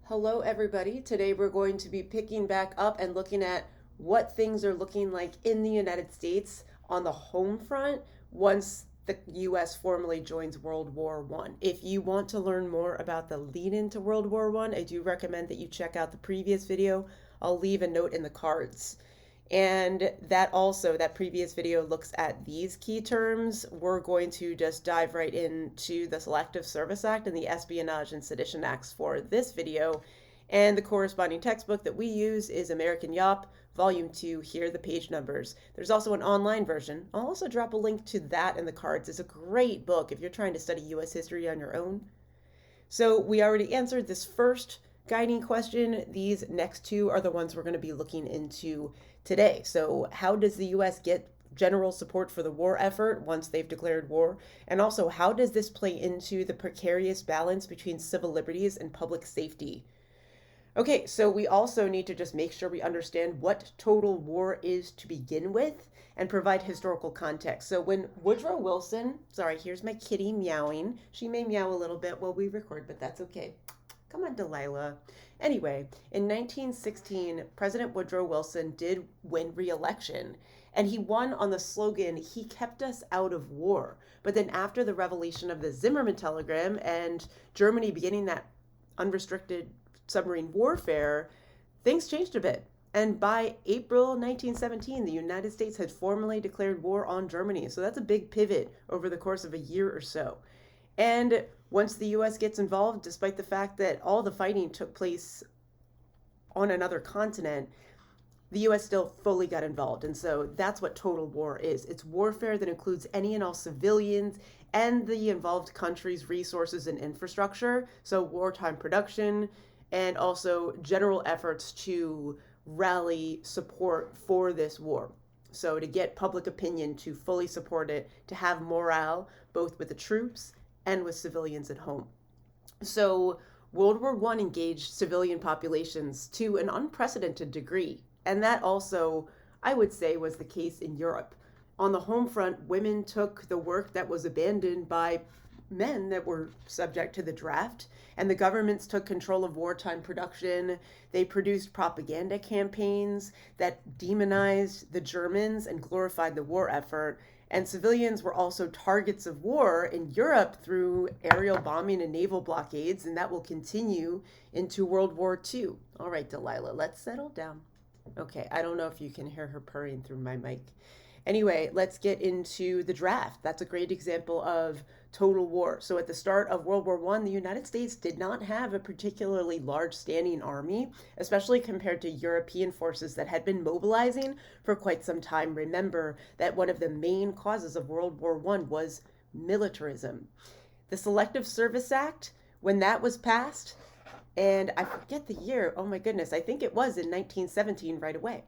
Hello, everybody. Today we're going to be picking back up and looking at what things are looking like in the United States on the home front once the US formally joins World War I. If you want to learn more about the lead into World War I do recommend that you check out the previous video. I'll leave a note in the cards. And that previous video looks at these key terms. We're going to just dive right into the Selective Service Act and the Espionage and Sedition Acts for this video. And the corresponding textbook that we use is American Yop, Volume 2. Here are the page numbers. There's also an online version. I'll also drop a link to that in the cards. It's a great book if you're trying to study U.S. history on your own. So we already answered this first guiding question. These next two are the ones we're going to be looking into today. So how does the U.S. get general support for the war effort once they've declared war? And also, how does this play into the precarious balance between civil liberties and public safety? Okay, so we also need to just make sure we understand what total war is to begin with and provide historical context. So when Woodrow Wilson, sorry, here's my kitty meowing. She may meow a little bit while we record, but that's okay. Come on, Delilah. Anyway, in 1916, President Woodrow Wilson did win re-election, and he won on the slogan, "He kept us out of war." But then after the revelation of the Zimmermann telegram and Germany beginning that unrestricted submarine warfare, things changed a bit. And by April 1917, the United States had formally declared war on Germany. So that's a big pivot over the course of a year or so. And once the U.S. gets involved, despite the fact that all the fighting took place on another continent, the U.S. still fully got involved. And so that's what total war is. It's warfare that includes any and all civilians and the involved country's resources and infrastructure. So wartime production and also general efforts to rally support for this war. So to get public opinion to fully support it, to have morale, both with the troops and with civilians at home. So World War I engaged civilian populations to an unprecedented degree. And that also, I would say, was the case in Europe. On the home front, women took the work that was abandoned by men that were subject to the draft, and the governments took control of wartime production. They produced propaganda campaigns that demonized the Germans and glorified the war effort. And civilians were also targets of war in Europe through aerial bombing and naval blockades, and that will continue into World War II. All right, Delilah, let's settle down. Okay, I don't know if you can hear her purring through my mic. Anyway, let's get into the draft. That's a great example of total war. So at the start of World War I, the United States did not have a particularly large standing army, especially compared to European forces that had been mobilizing for quite some time. Remember that one of the main causes of World War I was militarism. The Selective Service Act, when that was passed, and I forget the year, oh my goodness, I think it was in 1917 right away.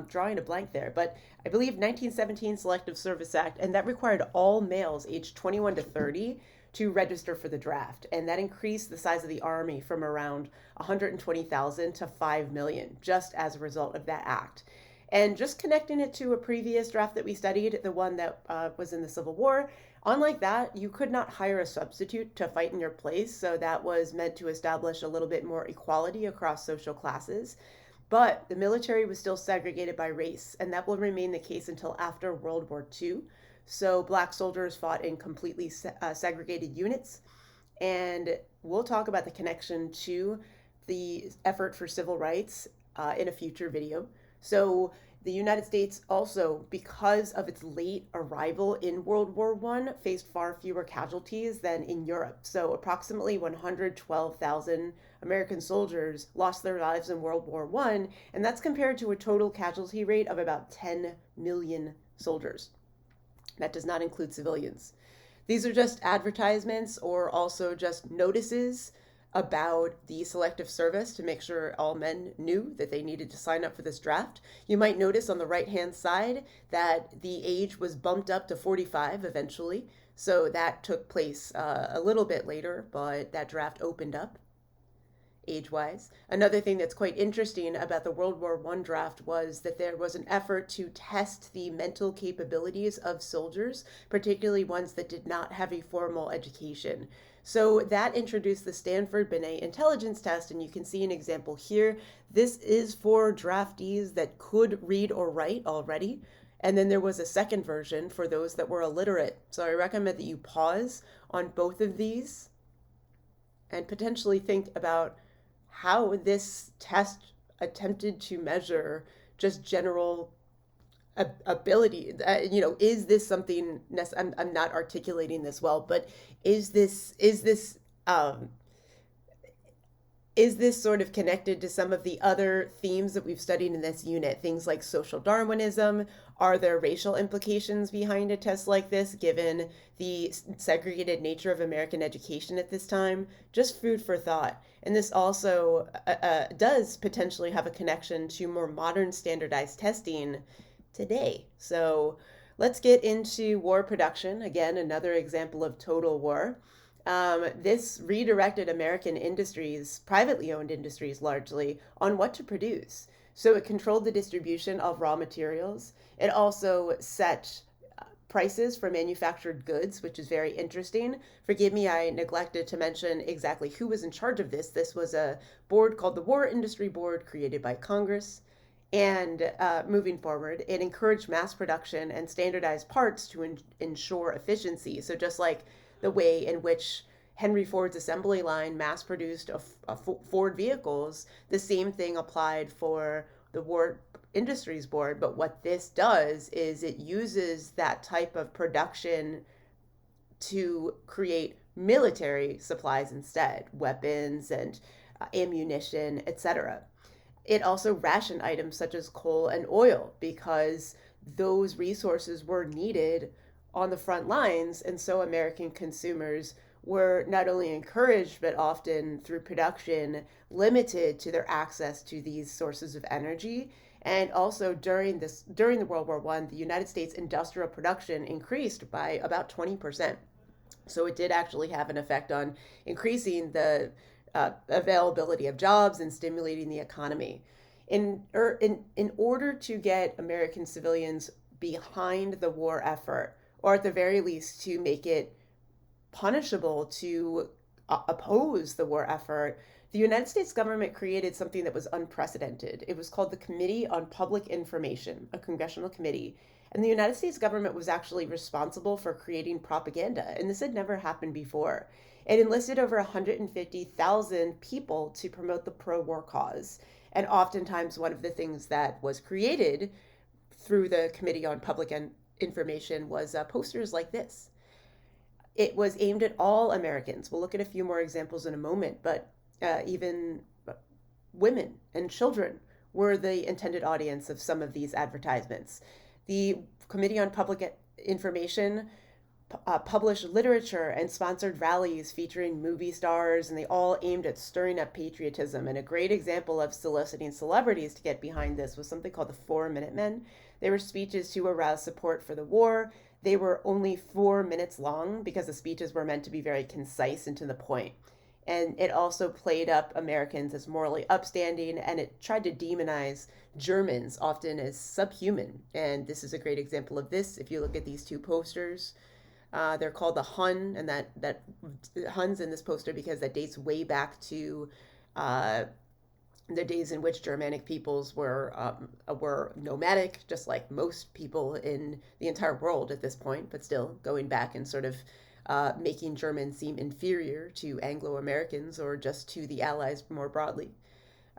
Drawing a blank there, but I believe 1917 Selective Service Act, and that required all males aged 21 to 30 to register for the draft. And that increased the size of the army from around 120,000 to 5 million just as a result of that act. And just connecting it to a previous draft that we studied, the one that was in the Civil War, unlike that, you could not hire a substitute to fight in your place. So that was meant to establish a little bit more equality across social classes. But the military was still segregated by race, and that will remain the case until after World War II. So black soldiers fought in completely segregated units, and we'll talk about the connection to the effort for civil rights in a future video. So the United States also, because of its late arrival in World War I, faced far fewer casualties than in Europe. So approximately 112,000 American soldiers lost their lives in World War I, and that's compared to a total casualty rate of about 10 million soldiers. That does not include civilians. These are just advertisements or also just notices about the selective service to make sure all men knew that they needed to sign up for this draft. You might notice on the right-hand side that the age was bumped up to 45 eventually. So that took place a little bit later, but that draft opened up age-wise. Another thing that's quite interesting about the World War I draft was that there was an effort to test the mental capabilities of soldiers, particularly ones that did not have a formal education. So that introduced the Stanford-Binet intelligence test, and you can see an example here. This is for draftees that could read or write already. And then there was a second version for those that were illiterate. So I recommend that you pause on both of these and potentially think about how this test attempted to measure just general ability. Is this something? I'm not articulating this well, but is this um, is this sort of connected to some of the other themes that we've studied in this unit? Things like social Darwinism. Are there racial implications behind a test like this, given the segregated nature of American education at this time? Just food for thought. And this also does potentially have a connection to more modern standardized testing today. So let's get into war production. Again, another example of total war. This redirected American industries, privately owned industries largely, on what to produce. So it controlled the distribution of raw materials. It also set prices for manufactured goods, which is very interesting. Forgive me, I neglected to mention exactly who was in charge of this. This was a board called the War Industry Board, created by Congress. And moving forward, it encouraged mass production and standardized parts to ensure efficiency. So just like the way in which Henry Ford's assembly line mass produced Ford vehicles, the same thing applied for the War Industries Board. But what this does is it uses that type of production to create military supplies instead, weapons and ammunition, etc. It also rationed items such as coal and oil because those resources were needed on the front lines. And so American consumers were not only encouraged, but often through production, limited to their access to these sources of energy. And also during the World War I, the United States industrial production increased by about 20%. So it did actually have an effect on increasing the availability of jobs and stimulating the economy. In order to get American civilians behind the war effort, or at the very least to make it punishable to oppose the war effort, the United States government created something that was unprecedented. It was called the Committee on Public Information, a congressional committee. And the United States government was actually responsible for creating propaganda, and this had never happened before. It enlisted over 150,000 people to promote the pro-war cause. And oftentimes one of the things that was created through the Committee on Public Information was posters like this. It was aimed at all Americans. We'll look at a few more examples in a moment, but even women and children were the intended audience of some of these advertisements. The Committee on Public Information published literature and sponsored rallies featuring movie stars, and they all aimed at stirring up patriotism. And a great example of soliciting celebrities to get behind this was something called the 4-Minute Men. They were speeches to arouse support for the war. They were only 4 minutes long because the speeches were meant to be very concise and to the point. And it also played up Americans as morally upstanding, and it tried to demonize Germans often as subhuman. And this is a great example of this. If you look at these two posters, they're called the Hun, and that Hun's in this poster because that dates way back to the days in which Germanic peoples were nomadic, just like most people in the entire world at this point, but still going back and sort of making Germans seem inferior to Anglo-Americans or just to the Allies more broadly.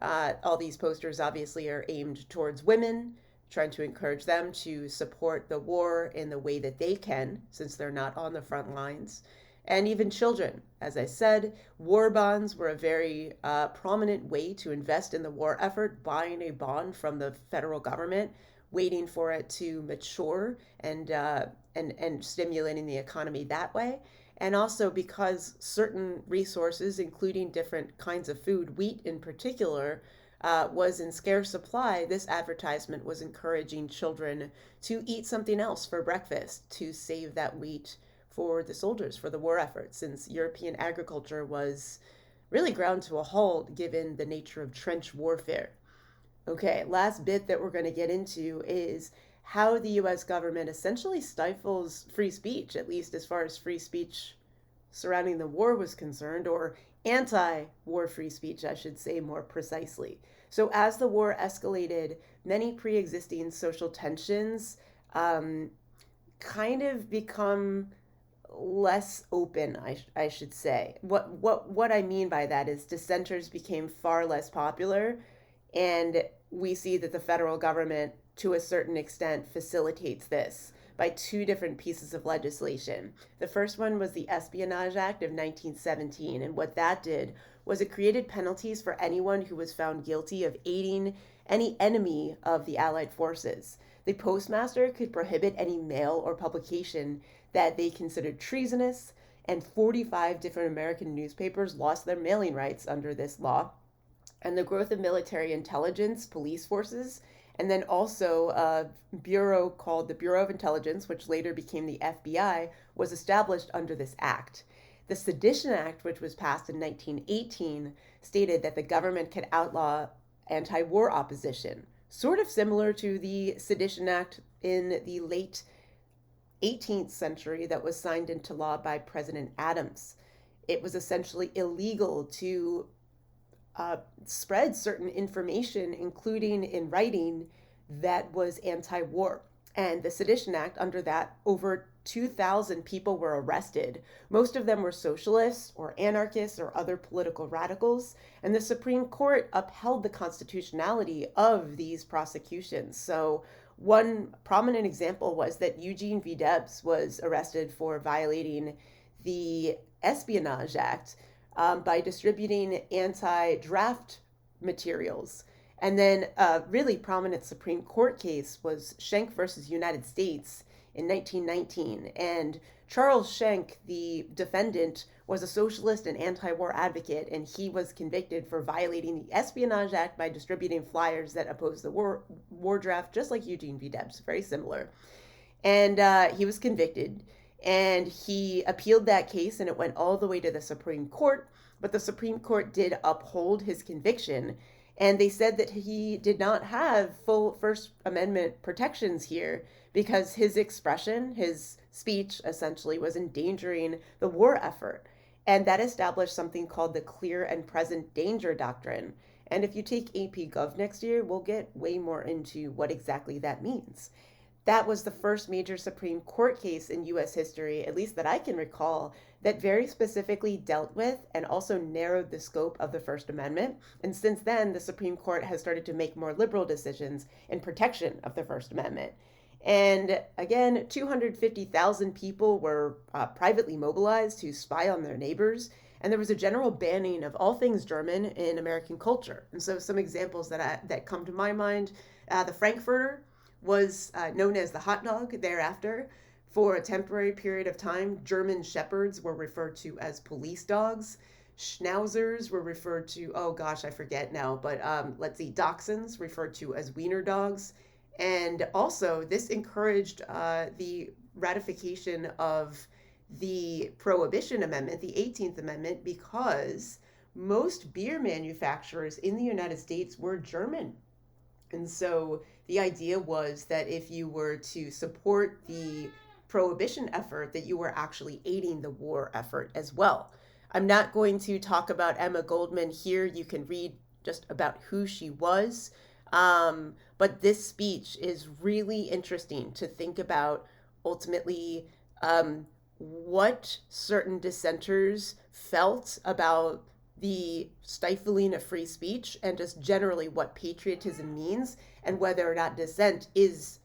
All these posters obviously are aimed towards women, trying to encourage them to support the war in the way that they can, since they're not on the front lines. And even children. As I said, war bonds were a very prominent way to invest in the war effort, buying a bond from the federal government, waiting for it to mature and stimulating the economy that way. And also because certain resources, including different kinds of food, wheat in particular, was in scarce supply, this advertisement was encouraging children to eat something else for breakfast to save that wheat for the soldiers, for the war effort, since European agriculture was really ground to a halt given the nature of trench warfare. Okay, last bit that we're going to get into is how the US government essentially stifles free speech, at least as far as free speech surrounding the war was concerned, or anti-war free speech, I should say more precisely. So as the war escalated, many pre-existing social tensions kind of become less open, I should say. What I mean by that is dissenters became far less popular, and we see that the federal government, to a certain extent, facilitates this by two different pieces of legislation. The first one was the Espionage Act of 1917, and what that did was it created penalties for anyone who was found guilty of aiding any enemy of the Allied forces. The postmaster could prohibit any mail or publication that they considered treasonous, and 45 different American newspapers lost their mailing rights under this law. And the growth of military intelligence, police forces, and then also a bureau called the Bureau of Intelligence, which later became the FBI, was established under this act. The Sedition Act, which was passed in 1918, stated that the government could outlaw anti-war opposition, sort of similar to the Sedition Act in the late 18th century that was signed into law by President Adams. It was essentially illegal to spread certain information, including in writing, that was anti-war. And the Sedition Act, under that, over 2,000 people were arrested. Most of them were socialists or anarchists or other political radicals. And the Supreme Court upheld the constitutionality of these prosecutions. So one prominent example was that Eugene V. Debs was arrested for violating the Espionage Act by distributing anti-draft materials. And then a really prominent Supreme Court case was Schenck versus United States in 1919. And Charles Schenck, the defendant, was a socialist and anti-war advocate, and he was convicted for violating the Espionage Act by distributing flyers that opposed the war draft, just like Eugene V. Debs, very similar. And he was convicted, and he appealed that case, and it went all the way to the Supreme Court, but the Supreme Court did uphold his conviction, and they said that he did not have full First Amendment protections here because his expression, his speech, essentially was endangering the war effort. And that established something called the clear and present danger doctrine. And if you take AP Gov next year, we'll get way more into what exactly that means. That was the first major Supreme Court case in U.S. history, at least that I can recall, that very specifically dealt with and also narrowed the scope of the First Amendment. And since then, the Supreme Court has started to make more liberal decisions in protection of the First Amendment. And again, 250,000 people were privately mobilized to spy on their neighbors. And there was a general banning of all things German in American culture. And so some examples that come to my mind, the Frankfurter was known as the hot dog thereafter. For a temporary period of time, German shepherds were referred to as police dogs. Schnauzers were referred to, oh gosh, I forget now, but let's see, dachshunds referred to as wiener dogs. And also, this encouraged the ratification of the Prohibition Amendment, the 18th Amendment, because most beer manufacturers in the United States were German. And so the idea was that if you were to support the prohibition effort, that you were actually aiding the war effort as well. I'm not going to talk about Emma Goldman here. You can read just about who she was. But this speech is really interesting to think about ultimately what certain dissenters felt about the stifling of free speech and just generally what patriotism means and whether or not dissent is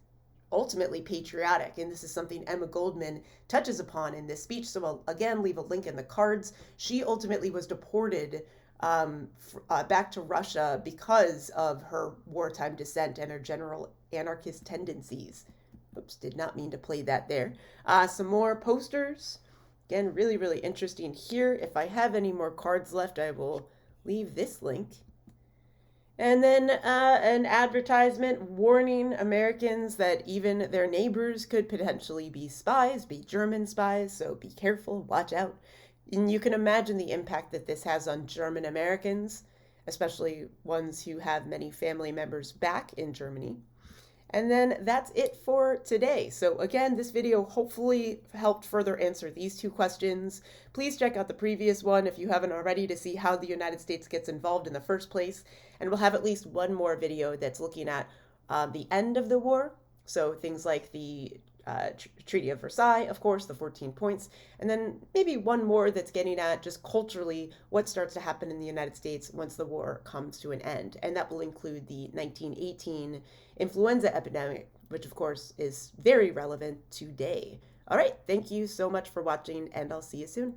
ultimately patriotic. And this is something Emma Goldman touches upon in this speech. So I'll again leave a link in the cards. She ultimately was deported back to Russia because of her wartime dissent and her general anarchist tendencies. Oops, did not mean to play that there. Some more posters. Again, really, really interesting here. If I have any more cards left, I will leave this link. And then an advertisement warning Americans that even their neighbors could potentially be spies, be German spies, so be careful, watch out. And you can imagine the impact that this has on German Americans, especially ones who have many family members back in Germany. And then that's it for today. So again, this video hopefully helped further answer these two questions. Please check out the previous one if you haven't already to see how the United States gets involved in the first place. And we'll have at least one more video that's looking at the end of the war. So things like the Treaty of Versailles, of course, the 14 points, and then maybe one more that's getting at just culturally what starts to happen in the United States once the war comes to an end. And that will include the 1918 influenza epidemic, which of course is very relevant today. All right, thank you so much for watching, and I'll see you soon.